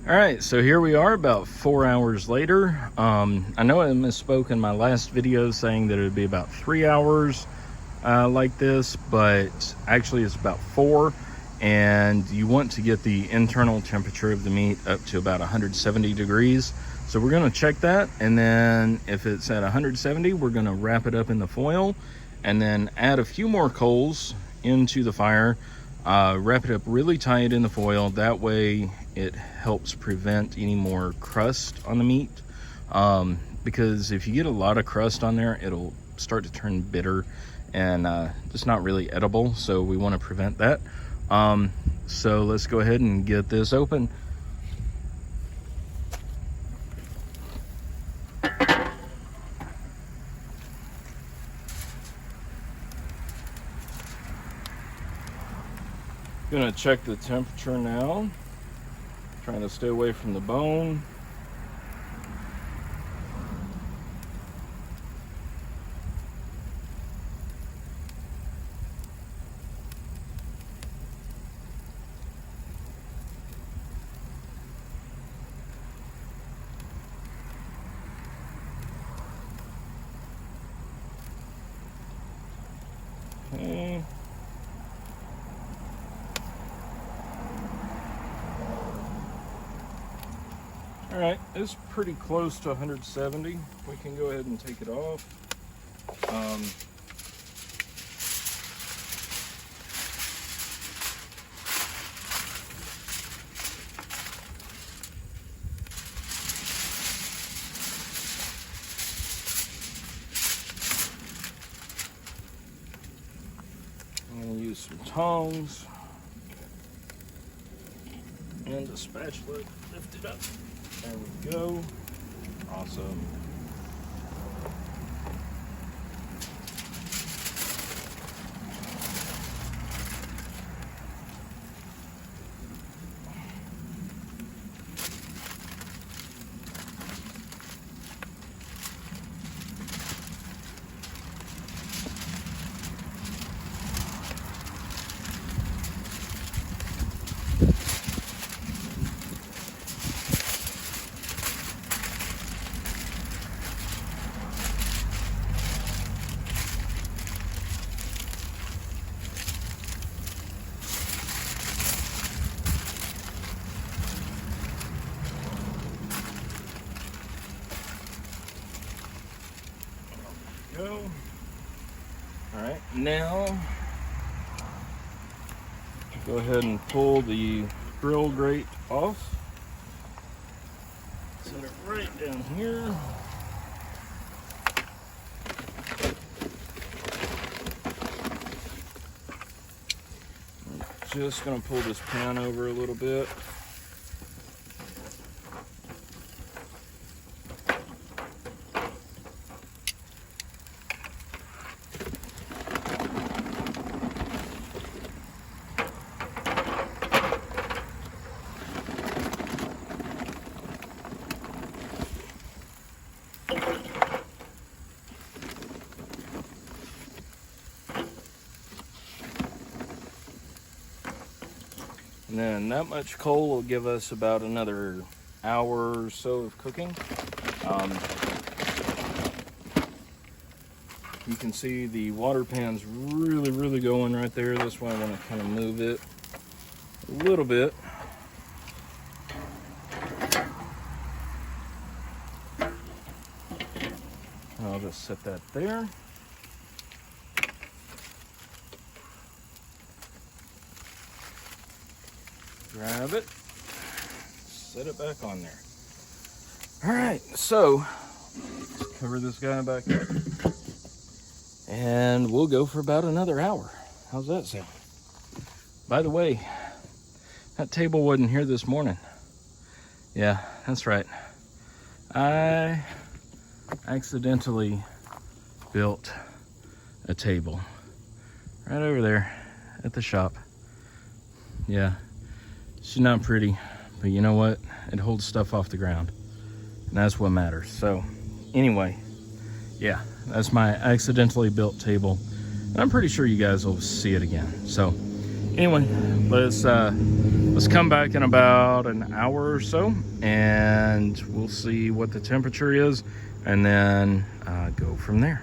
All right, so here we are about 4 hours later. I know I misspoke in my last video saying that it would be about 3 hours like this, but actually it's about 4. And you want to get the internal temperature of the meat up to about 170 degrees. So we're gonna check that, and then if it's at 170, we're gonna wrap it up in the foil and then add a few more coals into the fire, wrap it up really tight in the foil. That way it helps prevent any more crust on the meat, because if you get a lot of crust on there, it'll start to turn bitter and just not really edible. So we want to prevent that. So let's go ahead and get this open. Gonna check the temperature now. Trying to stay away from the bone. Okay. All right, it's pretty close to 170. We can go ahead and take it off. I'm gonna use some tongs and a spatula. Lift it up. There we go. Awesome. Go. All right, now go ahead and pull the grill grate off. Set it right down here. I'm just gonna pull this pan over a little bit. And then that much coal will give us about another hour or so of cooking. You can see the water pan's really going right there. That's why I want to kind of move it a little bit. I'll just set that there. Grab it, set it back on there. All right, so let's cover this guy back up, and we'll go for about another hour. How's that sound? By the way, that table wasn't here this morning. Yeah, that's right. I accidentally built a table right over there at the shop. Yeah. She's not pretty, but you know what? It holds stuff off the ground, and that's what matters. So anyway, yeah, that's my accidentally built table, and I'm pretty sure you guys will see it again. So Anyway, let's come back in about an hour or so, and we'll see what the temperature is, and then go from there.